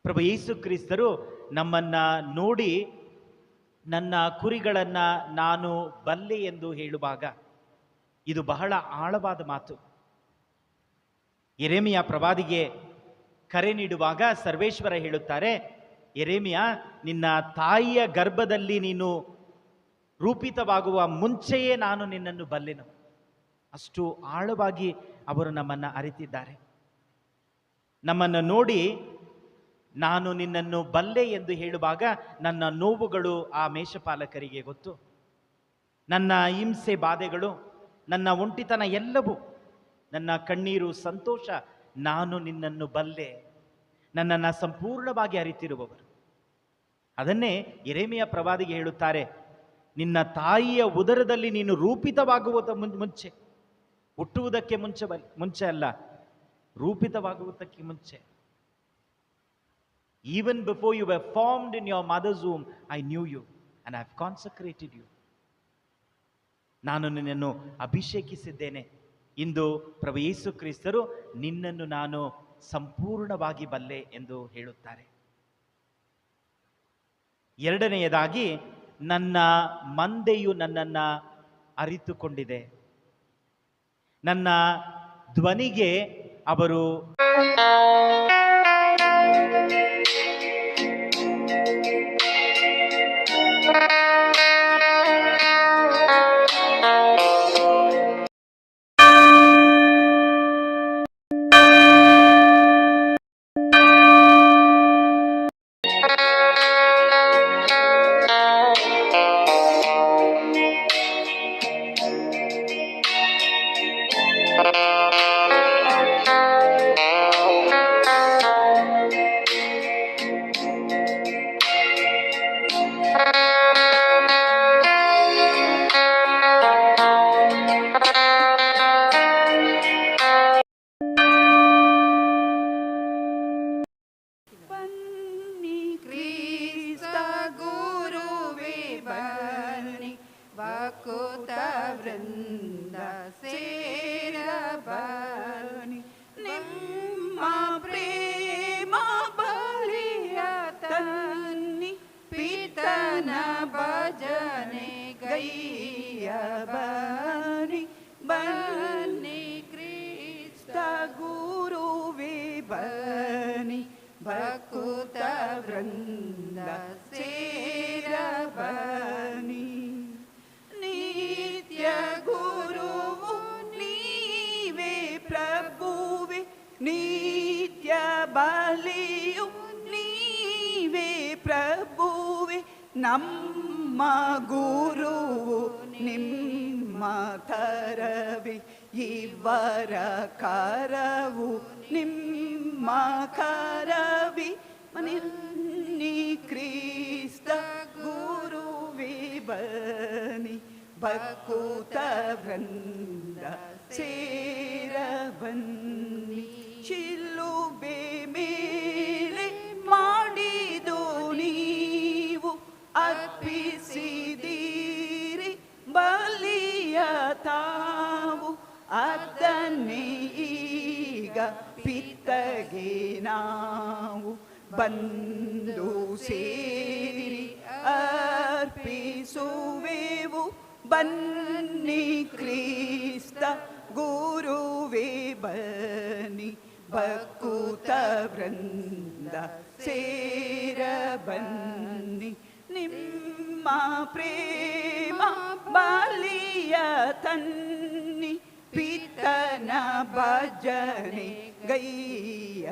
ಪ್ರಭು ಯೇಸು ಕ್ರಿಸ್ತರು ನಮ್ಮನ್ನ ನೋಡಿ ನನ್ನ ಕುರಿಗಳನ್ನ ನಾನು ಬಲ್ಲೆ ಎಂದು ಹೇಳುವಾಗ ಇದು ಬಹಳ ಆಳವಾದ ಮಾತು. ಯೆರೆಮೀಯ ಪ್ರವಾದಿಗೆ ಕರೆ ನೀಡುವಾಗ ಸರ್ವೇಶ್ವರ ಹೇಳುತ್ತಾರೆ, ಯೆರೆಮೀಯ, ನಿನ್ನ ತಾಯಿಯ ಗರ್ಭದಲ್ಲಿ ನೀನು ರೂಪಿತವಾಗುವ ಮುಂಚೆಯೇ ನಾನು ನಿನ್ನನ್ನು ಬಲ್ಲೆನು. ಅಷ್ಟು ಆಳವಾಗಿ ಅವರು ನಮ್ಮನ್ನು ಅರಿತಿದ್ದಾರೆ. ನಮ್ಮನ್ನು ನೋಡಿ ನಾನು ನಿನ್ನನ್ನು ಬಲ್ಲೆ ಎಂದು ಹೇಳುವಾಗ ನನ್ನ ನೋವುಗಳು ಆ ಮೇಷಪಾಲಕರಿಗೆ ಗೊತ್ತು. ನನ್ನ ಹಿಂಸೆ ಬಾಧೆಗಳು, ನನ್ನ ಒಂಟಿತನ ಎಲ್ಲವೂ, ನನ್ನ ಕಣ್ಣೀರು, ಸಂತೋಷ, ನಾನು ನಿನ್ನನ್ನು ಬಲ್ಲೆ, ನನ್ನನ್ನು ಸಂಪೂರ್ಣವಾಗಿ ಅರಿತಿರುವವರು. ಅದನ್ನೇ ಯೆರೆಮೀಯ ಪ್ರವಾದಿಗೆ ಹೇಳುತ್ತಾರೆ, ನಿನ್ನ ತಾಯಿಯ ಉದರದಲ್ಲಿ ನೀನು ರೂಪಿತವಾಗುವುದ ಮುಂಚೆ, ಹುಟ್ಟುವುದಕ್ಕೆ ಮುಂಚೆ ಅಲ್ಲ, ರೂಪಿತವಾಗುವುದಕ್ಕೆ ಮುಂಚೆ, even before you were formed in your mother's womb, I knew you and I have consecrated you. ನಾನು ನಿನ್ನನ್ನು ಅಭಿಷೇಕಿಸಿದ್ದೇನೆ. ಇಂದು ಪ್ರಭು ಯೇಸು ಕ್ರಿಸ್ತರು ನಿನ್ನನ್ನು ನಾನು ಸಂಪೂರ್ಣವಾಗಿ ಬಲ್ಲೆ ಎಂದು ಹೇಳುತ್ತಾರೆ. ಎರಡನೆಯದಾಗಿ, ನನ್ನ ಮಂದೆಯು ನನ್ನನ್ನು ಅರಿತುಕೊಂಡಿದೆ. ನನ್ನ ಧ್ವನಿಗೆ ಅವರು ಭಕುತ ವೃಂದ ಸೇರಬನಿ. ನಿತ್ಯ ಗುರುವು ನೀವೇ ಪ್ರಭುವೆ, ನಿತ್ಯ ಬಲಿಯು ನೀವೇ ಪ್ರಭುವೆ. ನಮ್ಮ ಗುರುವು ನಿಮ್ಮ ಕರವೇ, ಇವರ ಕರವು ನಿಮ್ಮ ಕರವಿ. ಮನಿ ಕ್ರಿಸ್ತ ಗುರುವೇ ಬನಿ, ಭಕುತ ವೃಂದ ಸೇರಬನ್ನಿ. ಶಿಲುಬೆ ಮೇಲೆ ಮಾಡಿದು ನೀವು ಅರ್ಪಿಸಿದಿರಿ ಬಲಿಯ ತಾವು, ಅದನ್ನೇ ಈಗ ಪಿತ್ತಗೆ ನಾವು ಬಂದು ಸೇರಿ ಅರ್ಪಿಸುವೆವು. ಬನ್ನಿ ಕ್ರಿಸ್ತ ಗುರುವೇ ಬನ್ನಿ, ಭಕುತ ವೃಂದ ಸೇರಬನ್ನಿ. ನಿಮ್ಮ ಪ್ರೇಮ ಬಲಿಯ ತನ್ನಿ, ಪಿತನ ಭಜನೆ ಗೈಯ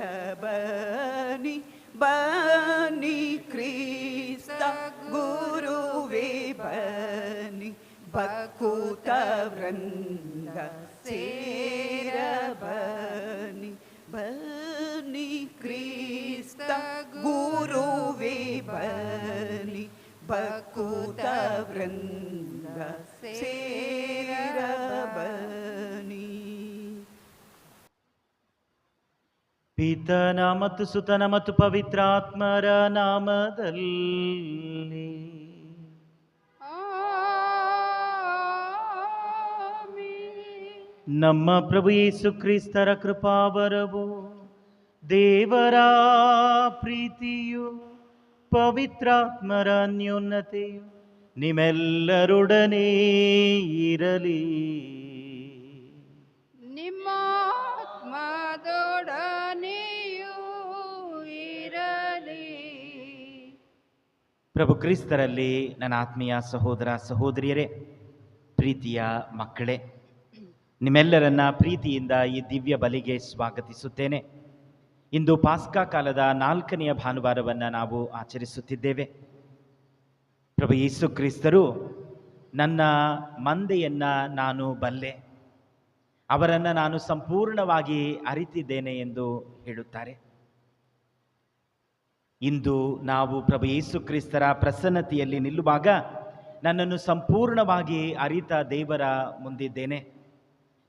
ಬನಿ. ಬನಿ ಕ್ರಿಸ್ತ ಗುರುವೇ ಬನಿ, ಭಕುತ ವೃಂದ ಸೇರಬನಿ. ಬನಿ ಕ್ರಿಸ್ತ ಗುರುವೇ ಬನಿ, ಭಕುತ ವೃಂದ ಸೇರಬನಿ. ಪಿತನ ಮತ್ತು ಸುತನ ಮತ್ತು ಪವಿತ್ರಾತ್ಮರ ನಾಮದಲ್ಲಿ ನಮ್ಮ ಪ್ರಭು ಯೇಸು ಕ್ರಿಸ್ತರ ಕೃಪಾವರವು ದೇವರ ಪ್ರೀತಿಯು ಪವಿತ್ರಾತ್ಮರ ಅನ್ಯೋನ್ಯತೆಯು ನಿಮ್ಮೆಲ್ಲರೊಡನೆ ಇರಲಿ. ನಿಮ್ಮ ಆತ್ಮದೊಡನೆಯೂ ಇರಲಿ. ಪ್ರಭು ಕ್ರಿಸ್ತರಲ್ಲಿ ನನ್ನ ಆತ್ಮೀಯ ಸಹೋದರ ಸಹೋದರಿಯರೇ, ಪ್ರೀತಿಯ ಮಕ್ಕಳೇ, ನಿಮ್ಮೆಲ್ಲರನ್ನ ಪ್ರೀತಿಯಿಂದ ಈ ದಿವ್ಯ ಬಲಿಗೆ ಸ್ವಾಗತಿಸುತ್ತೇನೆ. ಇಂದು ಪಾಸ್ಕಾ ಕಾಲದ 4ನೆಯ ಭಾನುವಾರವನ್ನು ನಾವು ಆಚರಿಸುತ್ತಿದ್ದೇವೆ. ಪ್ರಭು ಯೇಸು ಕ್ರಿಸ್ತರು ನನ್ನ ಮಂದೆಯನ್ನು ನಾನು ಬಲ್ಲೆ, ಅವರನ್ನು ನಾನು ಸಂಪೂರ್ಣವಾಗಿ ಅರಿತಿದ್ದೇನೆ ಎಂದು ಹೇಳುತ್ತಾರೆ. ಇಂದು ನಾವು ಪ್ರಭು ಯೇಸು ಕ್ರಿಸ್ತರ ಪ್ರಸನ್ನತೆಯಲ್ಲಿ ನಿಲ್ಲುವಾಗ ನನ್ನನ್ನು ಸಂಪೂರ್ಣವಾಗಿ ಅರಿತ ದೇವರ ಮುಂದಿದ್ದೇನೆ.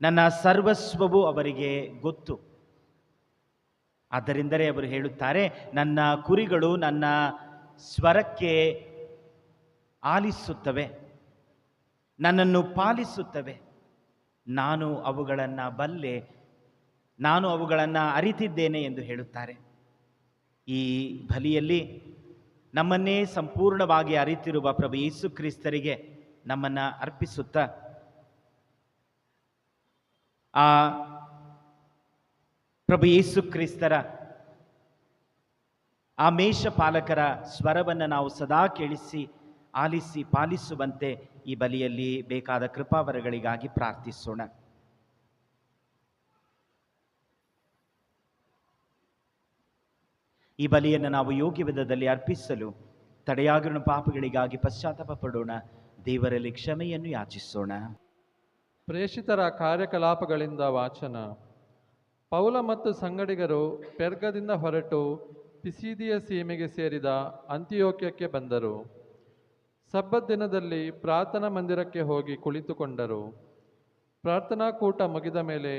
ನನ್ನ ಸರ್ವಸ್ವವು ಅವರಿಗೆ ಗೊತ್ತು. ಆದ್ದರಿಂದಲೇ ಅವರು ಹೇಳುತ್ತಾರೆ, ನನ್ನ ಕುರಿಗಳು ನನ್ನ ಸ್ವರಕ್ಕೆ ಆಲಿಸುತ್ತವೆ, ನನ್ನನ್ನು ಪಾಲಿಸುತ್ತವೆ, ನಾನು ಅವುಗಳನ್ನು ಬಲ್ಲೆ, ನಾನು ಅವುಗಳನ್ನು ಅರಿತಿದ್ದೇನೆ ಎಂದು ಹೇಳುತ್ತಾರೆ. ಈ ಬಲಿಯಲ್ಲಿ ನಮ್ಮನ್ನೇ ಸಂಪೂರ್ಣವಾಗಿ ಅರಿತಿರುವ ಪ್ರಭು ಯೇಸು ಕ್ರಿಸ್ತರಿಗೆ ನಮ್ಮನ್ನು ಅರ್ಪಿಸುತ್ತಾ ಆ ಪ್ರಭು ಯೇಸು ಕ್ರಿಸ್ತರ ಆ ಮೇಷಪಾಲಕರ ಸ್ವರವನ್ನು ನಾವು ಸದಾ ಕೇಳಿಸಿ ಆಲಿಸಿ ಪಾಲಿಸುವಂತೆ ಈ ಬಲಿಯಲ್ಲಿ ಬೇಕಾದ ಕೃಪಾವರಗಳಿಗಾಗಿ ಪ್ರಾರ್ಥಿಸೋಣ. ಈ ಬಲಿಯನ್ನು ನಾವು ಯೋಗ್ಯ ವಿಧದಲ್ಲಿ ಅರ್ಪಿಸಲು ತಡೆಯಾಗಿರುವ ಪಾಪಗಳಿಗಾಗಿ ಪಶ್ಚಾತ್ತಾಪ ಪಡೋಣ. ದೇವರಲ್ಲಿ ಕ್ಷಮೆಯನ್ನು ಯಾಚಿಸೋಣ. ಪ್ರೇಷಿತರ ಕಾರ್ಯಕಲಾಪಗಳಿಂದ ವಾಚನ. ಪೌಲ ಮತ್ತು ಸಂಗಡಿಗರು ಪೆರ್ಗದಿಂದ ಹೊರಟು ಪಿಸಿದಿಯ ಸೀಮೆಗೆ ಸೇರಿದ ಅಂತಿಯೋಕ್ಯಕ್ಕೆ ಬಂದರು. ಸಬ್ಬತ್ ದಿನದಲ್ಲಿ ಪ್ರಾರ್ಥನಾ ಮಂದಿರಕ್ಕೆ ಹೋಗಿ ಕುಳಿತುಕೊಂಡರು. ಪ್ರಾರ್ಥನಾ ಕೂಟ ಮುಗಿದ ಮೇಲೆ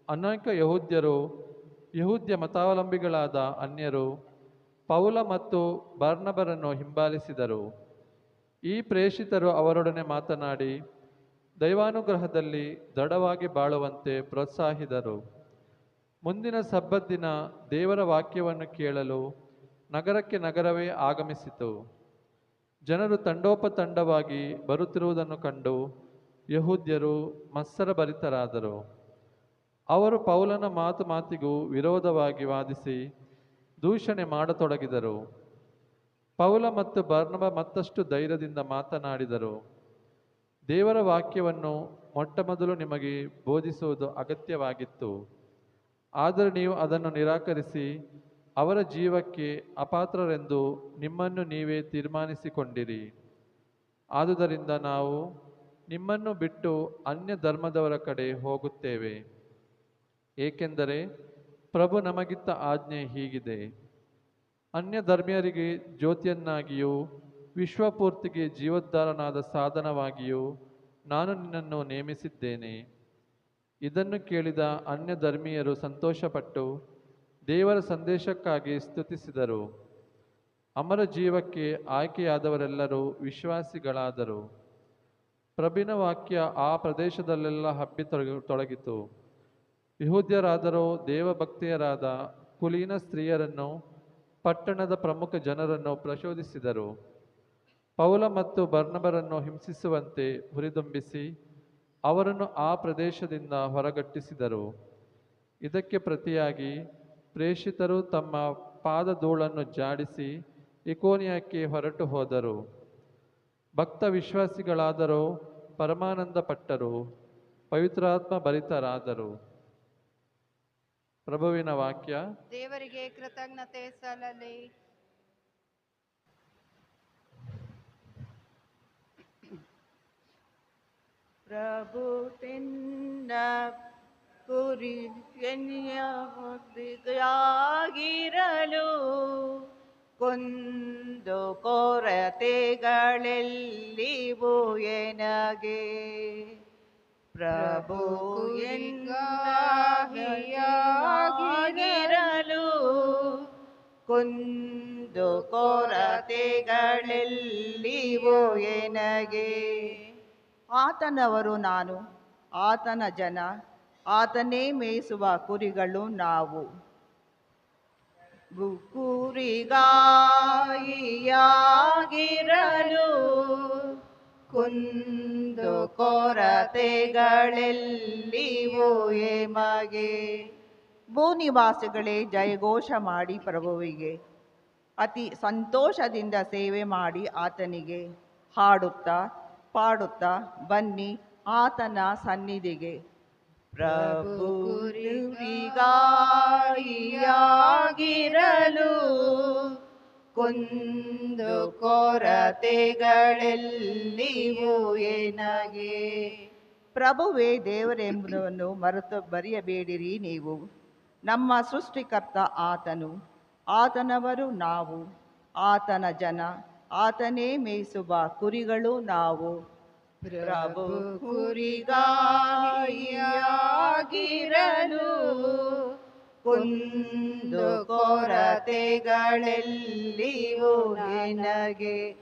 ಅನೇಕ ಯಹೂದ್ಯ ಮತಾವಲಂಬಿಗಳಾದ ಅನ್ಯರು ಪೌಲ ಮತ್ತು ಬಾರ್ನಬರನ್ನು ಹಿಂಬಾಲಿಸಿದರು. ಈ ಪ್ರೇಷಿತರು ಅವರೊಡನೆ ಮಾತನಾಡಿ ದೈವಾನುಗ್ರಹದಲ್ಲಿ ದೃಢವಾಗಿ ಬಾಳುವಂತೆ ಪ್ರೋತ್ಸಾಹಿದರು. ಮುಂದಿನ ಸಬ್ಬತ್ ದಿನ ದೇವರ ವಾಕ್ಯವನ್ನು ಕೇಳಲು ನಗರಕ್ಕೆ ನಗರವೇ ಆಗಮಿಸಿತು. ಜನರು ತಂಡೋಪತಂಡವಾಗಿ ಬರುತ್ತಿರುವುದನ್ನು ಕಂಡು ಯಹೂದ್ಯರು ಮತ್ಸರಭರಿತರಾದರು. ಅವರು ಪೌಲನ ಮಾತಿಗೂ ವಿರೋಧವಾಗಿ ವಾದಿಸಿ ದೂಷಣೆ ಮಾಡತೊಡಗಿದರು. ಪೌಲ ಮತ್ತು ಬಾರ್ನಬ ಮತ್ತಷ್ಟು ಧೈರ್ಯದಿಂದ ಮಾತನಾಡಿದರು. ದೇವರ ವಾಕ್ಯವನ್ನು ಮೊಟ್ಟಮೊದಲು ನಿಮಗೆ ಬೋಧಿಸುವುದು ಅಗತ್ಯವಾಗಿತ್ತು. ಆದರೆ ನೀವು ಅದನ್ನು ನಿರಾಕರಿಸಿ ಅವರ ಜೀವಕ್ಕೆ ಅಪಾತ್ರರೆಂದು ನಿಮ್ಮನ್ನು ನೀವೇ ತೀರ್ಮಾನಿಸಿಕೊಂಡಿರಿ. ಆದುದರಿಂದ ನಾವು ನಿಮ್ಮನ್ನು ಬಿಟ್ಟು ಅನ್ಯ ಧರ್ಮದವರ ಕಡೆ ಹೋಗುತ್ತೇವೆ. ಏಕೆಂದರೆ ಪ್ರಭು ನಮಗಿತ್ತ ಆಜ್ಞೆ ಹೀಗಿದೆ: ಅನ್ಯ ಧರ್ಮೀಯರಿಗೆ ಜ್ಯೋತಿಯನ್ನಾಗಿಯೂ ವಿಶ್ವಪೂರ್ತಿಗೆ ಜೀವೋದ್ಧಾರನಾದ ಸಾಧನವಾಗಿಯೂ ನಾನು ನಿನ್ನನ್ನು ನೇಮಿಸಿದ್ದೇನೆ. ಇದನ್ನು ಕೇಳಿದ ಅನ್ಯ ಧರ್ಮೀಯರು ಸಂತೋಷಪಟ್ಟು ದೇವರ ಸಂದೇಶಕ್ಕಾಗಿ ಸ್ತುತಿಸಿದರು. ಅಮರ ಜೀವಕ್ಕೆ ಆಯ್ಕೆಯಾದವರೆಲ್ಲರೂ ವಿಶ್ವಾಸಿಗಳಾದರು. ಪ್ರಭುವಿನ ವಾಕ್ಯ ಆ ಪ್ರದೇಶದಲ್ಲೆಲ್ಲ ಹಬ್ಬಿ ತೊಡಗಿತು. ಯಹೂದ್ಯರಾದರೋ ದೇವಭಕ್ತಿಯರಾದ ಕುಲೀನ ಸ್ತ್ರೀಯರನ್ನು, ಪಟ್ಟಣದ ಪ್ರಮುಖ ಜನರನ್ನು ಪ್ರಚೋದಿಸಿದರು. ಪೌಲ ಮತ್ತು ಬರ್ನಬರನ್ನು ಹಿಂಸಿಸುವಂತೆ ಹುರಿದುಂಬಿಸಿ ಅವರನ್ನು ಆ ಪ್ರದೇಶದಿಂದ ಹೊರಗಟ್ಟಿಸಿದರು. ಇದಕ್ಕೆ ಪ್ರತಿಯಾಗಿ ಪ್ರೇಷಿತರು ತಮ್ಮ ಪಾದಧೂಳನ್ನು ಜಾಡಿಸಿ ಇಕೋನಿಯಕ್ಕೆ ಹೊರಟು ಹೋದರು. ಭಕ್ತ ವಿಶ್ವಾಸಿಗಳಾದರೋ ಪರಮಾನಂದ ಪಟ್ಟರು, ಪವಿತ್ರಾತ್ಮ ಭರಿತರಾದರು. ಪ್ರಭುವಿನ ವಾಕ್ಯ. ದೇವರಿಗೆ ಕೃತಜ್ಞತೆ ಸಲ್ಲಲಿ. ಪ್ರಭು ತಿನ್ನ ಕುರಿಯಾಗಿರಲು ಕೊಂದು ಕೊರತೆಗಳೆಲ್ಲಿವು ಎನಗೆ. ಪ್ರಭು ಎನ್ನಾಗಿರಲು ಕೊಂದು ಕೊರತೆಗಳೆಲ್ಲಿವು ಎನಗೆ. ಆತನವರು ನಾನು, ಆತನ ಜನ, ಆತನೇ ಮೇಯಿಸುವ ಕುರಿಗಳು ನಾವು. ಕುರಿಗಾಯಿಯಾಗಿರಲು ಕುಂದು ಕೊರತೆಗಳೆಲ್ಲಿವೋ ಎಮಗೆ. ಭೂನಿವಾಸಿಗಳೇ, ಜಯಘೋಷ ಮಾಡಿ ಪ್ರಭುವಿಗೆ, ಅತಿ ಸಂತೋಷದಿಂದ ಸೇವೆ ಮಾಡಿ ಆತನಿಗೆ ಹಾಡುತ್ತಾ ಪಾಡುತ್ತಾ ಬನ್ನಿ ಆತನ ಸನ್ನಿಧಿಗೆ. ಪ್ರಭು ಕುರಿಗಾಯಿಯಾಗಿರಲು ಕುಂದು ಕೊರತೆಗಳೆಲ್ಲಿವೋ ಎನಗೆ. ಪ್ರಭುವೇ ದೇವರೆಂಬುದನ್ನು ಮರೆತು ಬರೆಯಬೇಡಿರಿ ನೀವು. ನಮ್ಮ ಸೃಷ್ಟಿಕರ್ತ ಆತನು, ಆತನವರು ನಾವು, ಆತನ ಜನ, ಆತನೇ ಮೇಯಿಸುವ ಕುರಿಗಳು ನಾವು. ಪ್ರಭು ಕುರಿಗಾಯಿಯಾಗಿರಲು ಕುಂದು ಕೊರತೆಗಳೆಲ್ಲಿವೋ ನಿನಗೆ.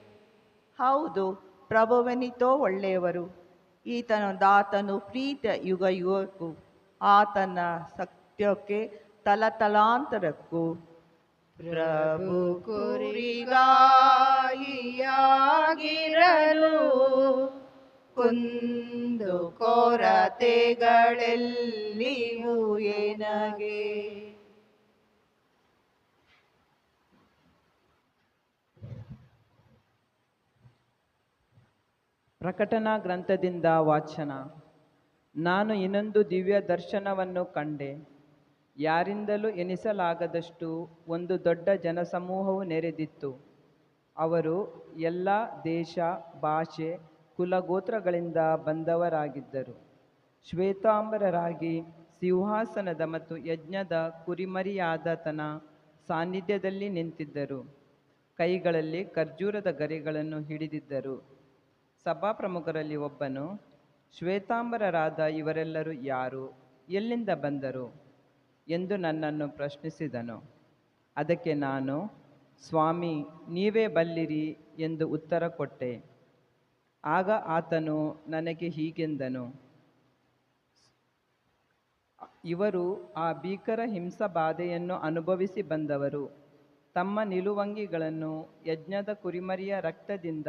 ಹೌದು, ಪ್ರಭುವನಿತೋ ಒಳ್ಳೆಯವರು, ಈತನದಾತನು ಪ್ರೀತ ಯುಗ ಯುಗಕ್ಕೂ, ಆತನ ಸತ್ಯಕ್ಕೆ ತಲತಲಾಂತರಕ್ಕೂ. ಪ್ರಭು ಕುರಿಗಾಯಿಯಾಗಿರಲು ಕುಂದು ಕೊರತೆಗಳೆಲ್ಲಿವೋ ಎನಗೆ. ಪ್ರಕಟಣಾ ಗ್ರಂಥದಿಂದ ವಾಚನ. ನಾನು ಇನ್ನೊಂದು ದಿವ್ಯ ದರ್ಶನವನ್ನು ಕಂಡೆ. ಯಾರಿಂದಲೂ ಎನಿಸಲಾಗದಷ್ಟು ಒಂದು ದೊಡ್ಡ ಜನಸಮೂಹವು ನೆರೆದಿತ್ತು. ಅವರು ಎಲ್ಲ ದೇಶ, ಭಾಷೆ, ಕುಲಗೋತ್ರಗಳಿಂದ ಬಂದವರಾಗಿದ್ದರು. ಶ್ವೇತಾಂಬರರಾಗಿ ಸಿಂಹಾಸನದ ಮತ್ತು ಯಜ್ಞದ ಕುರಿಮರಿಯಾದಾತನ ಸಾನ್ನಿಧ್ಯದಲ್ಲಿ ನಿಂತಿದ್ದರು. ಕೈಗಳಲ್ಲಿ ಖರ್ಜೂರದ ಗರಿಗಳನ್ನು ಹಿಡಿದಿದ್ದರು. ಸಭಾಪ್ರಮುಖರಲ್ಲಿ ಒಬ್ಬನು, ಶ್ವೇತಾಂಬರರಾದ ಇವರೆಲ್ಲರೂ ಯಾರು? ಎಲ್ಲಿಂದ ಬಂದರು ಎಂದು ನನ್ನನ್ನು ಪ್ರಶ್ನಿಸಿದನು. ಅದಕ್ಕೆ ನಾನು, ಸ್ವಾಮಿ, ನೀವೇ ಬಲ್ಲಿರಿ ಎಂದು ಉತ್ತರ ಕೊಟ್ಟೆ. ಆಗ ಆತನು ನನಗೆ ಹೀಗೆಂದನು, ಇವರು ಆ ಭೀಕರ ಹಿಂಸಾಬಾಧೆಯನ್ನು ಅನುಭವಿಸಿ ಬಂದವರು. ತಮ್ಮ ನಿಲುವಂಗಿಗಳನ್ನು ಯಜ್ಞದ ಕುರಿಮರಿಯ ರಕ್ತದಿಂದ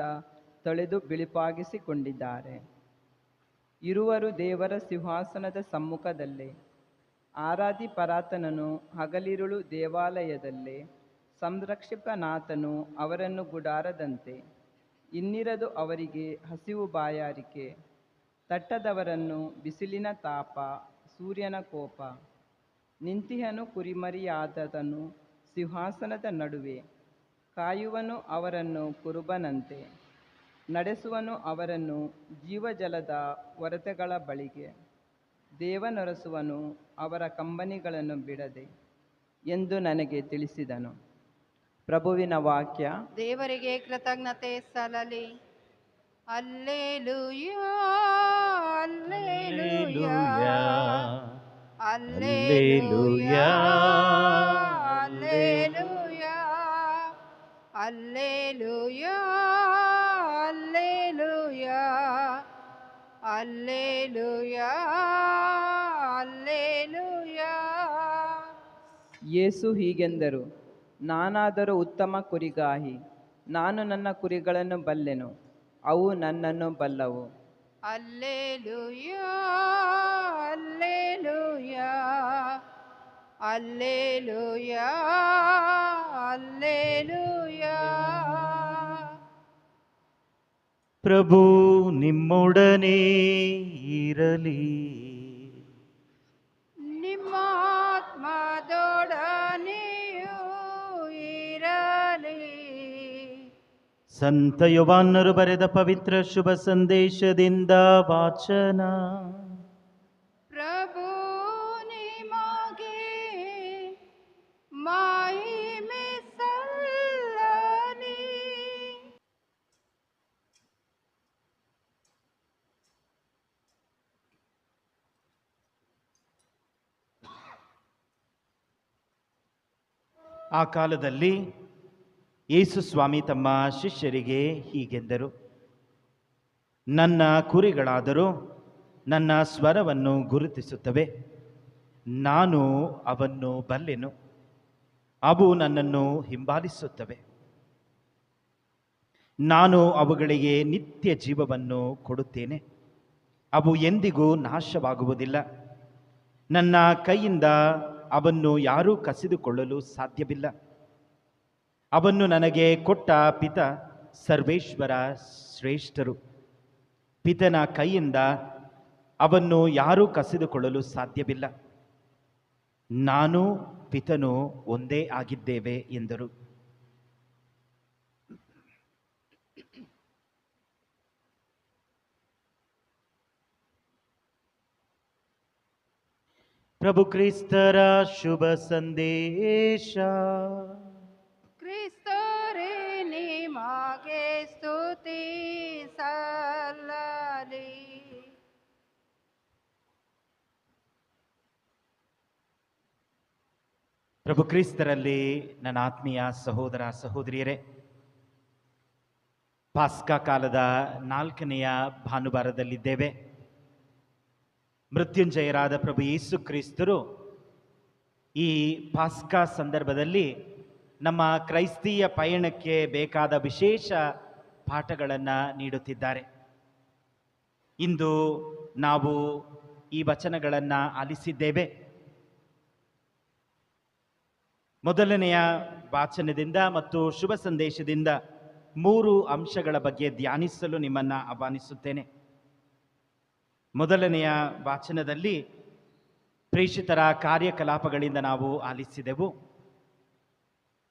ತೊಳೆದು ಬಿಳುಪಾಗಿಸಿಕೊಂಡಿದ್ದಾರೆ. ಇರುವರು ದೇವರ ಸಿಂಹಾಸನದ ಸಮ್ಮುಖದಲ್ಲೇ. ಆರಾಧಿಪರಾತನನು ಹಗಲಿರುಳು ದೇವಾಲಯದಲ್ಲೇ. ಸಂರಕ್ಷಕನಾಥನು ಅವರನ್ನು ಗುಡಾರದಂತೆ. ಇನ್ನಿರದು ಅವರಿಗೆ ಹಸಿವು ಬಾಯಾರಿಕೆ. ತಟ್ಟದವರನ್ನು ಬಿಸಿಲಿನ ತಾಪ, ಸೂರ್ಯನ ಕೋಪ. ನಿಂತಿಹನು ಕುರಿಮರಿಯಾದದನು ಸಿಂಹಾಸನದ ನಡುವೆ. ಕಾಯುವನು ಅವರನ್ನು ಕುರುಬನಂತೆ. ನಡೆಸುವನು ಅವರನ್ನು ಜೀವಜಲದ ಒರತೆಗಳ ಬಳಿಗೆ. ದೇವನೊರಸುವನು ಅವರ ಕಂಬನಿಗಳನ್ನು ಬಿಡದೆ ಎಂದು ನನಗೆ ತಿಳಿಸಿದನು. ಪ್ರಭುವಿನ ವಾಕ್ಯ. ದೇವರಿಗೆ ಕೃತಜ್ಞತೆ ಸಲ್ಲಲಿ. Alleluia, alleluia, alleluia, alleluia, alleluia, alleluia, alleluia, alleluia. ಯೇಸು ಹೀಗೆಂದರು, ನಾನಾದರೂ ಉತ್ತಮ ಕುರಿಗಾಹಿ. ನಾನು ನನ್ನ ಕುರಿಗಳನ್ನು ಬಲ್ಲೆನು, ಅವು ನನ್ನನ್ನು ಬಲ್ಲವು. Alleluia, alleluia, alleluia, alleluia. ಪ್ರಭು ನಿಮ್ಮೊಡನೆ ಇರಲಿ. ನಿಮ್ಮ ಆತ್ಮದೊಡನೆಯೂ ಇರಲಿ. ಸಂತ ಯೋಹಾನರು ಬರೆದ ಪವಿತ್ರ ಶುಭ ಸಂದೇಶದಿಂದ ವಾಚನ. ಪ್ರಭು ನಿಮಗೆ ಮಹಿಮೆ ಸಲ್ಲಲಿ. ಆ ಕಾಲದಲ್ಲಿ ಯೇಸು ಸ್ವಾಮಿ ತಮ್ಮ ಶಿಷ್ಯರಿಗೆ ಹೀಗೆಂದರು, ನನ್ನ ಕುರಿಗಳಾದರೂ ನನ್ನ ಸ್ವರವನ್ನು ಗುರುತಿಸುತ್ತವೆ, ನಾನು ಅವನ್ನು ಬಲ್ಲೆನು, ಅವು ನನ್ನನ್ನು ಹಿಂಬಾಲಿಸುತ್ತವೆ. ನಾನು ಅವುಗಳಿಗೆ ನಿತ್ಯ ಜೀವವನ್ನು ಕೊಡುತ್ತೇನೆ. ಅವು ಎಂದಿಗೂ ನಾಶವಾಗುವುದಿಲ್ಲ. ನನ್ನ ಕೈಯಿಂದ ಅವನ್ನು ಯಾರೂ ಕಸಿದುಕೊಳ್ಳಲು ಸಾಧ್ಯವಿಲ್ಲ. ಅವನ್ನು ನನಗೆ ಕೊಟ್ಟ ಪಿತ ಸರ್ವೇಶ್ವರ ಶ್ರೇಷ್ಠರು. ಪಿತನ ಕೈಯಿಂದ ಅವನ್ನು ಯಾರೂ ಕಸಿದುಕೊಳ್ಳಲು ಸಾಧ್ಯವಿಲ್ಲ. ನಾನು ಪಿತನು ಒಂದೇ ಆಗಿದ್ದೇವೆ ಎಂದರು. ಪ್ರಭು ಕ್ರಿಸ್ತರ ಶುಭ ಸಂದೇಶ. ಕ್ರಿಸ್ತರೇ ನಿಮಗೆ ಸ್ತುತಿ ಸಲ್ಲಲಿ. ಪ್ರಭು ಕ್ರಿಸ್ತರಲ್ಲಿ ನನ್ನ ಆತ್ಮೀಯ ಸಹೋದರ ಸಹೋದರಿಯರೇ, ಪಾಸ್ಕಾ ಕಾಲದ 4ನೆಯ ಭಾನುವಾರದಲ್ಲಿದ್ದೇವೆ. ಮೃತ್ಯುಂಜಯರಾದ ಪ್ರಭು ಯೇಸು ಕ್ರಿಸ್ತರು ಈ ಪಾಸ್ಕಾ ಸಂದರ್ಭದಲ್ಲಿ ನಮ್ಮ ಕ್ರೈಸ್ತೀಯ ಪಯಣಕ್ಕೆ ಬೇಕಾದ ವಿಶೇಷ ಪಾಠಗಳನ್ನು ನೀಡುತ್ತಿದ್ದಾರೆ. ಇಂದು ನಾವು ಈ ವಚನಗಳನ್ನು ಆಲಿಸಿದ್ದೇವೆ. ಮೊದಲನೆಯ ವಾಚನದಿಂದ ಮತ್ತು ಶುಭ ಸಂದೇಶದಿಂದ 3 ಅಂಶಗಳ ಬಗ್ಗೆ ಧ್ಯಾನಿಸಲು ನಿಮ್ಮನ್ನು ಆಹ್ವಾನಿಸುತ್ತೇನೆ. ಮೊದಲನೆಯ ವಾಚನದಲ್ಲಿ ಪ್ರೇಷಿತರ ಕಾರ್ಯಕಲಾಪಗಳಿಂದ ನಾವು ಆಲಿಸಿದೆವು.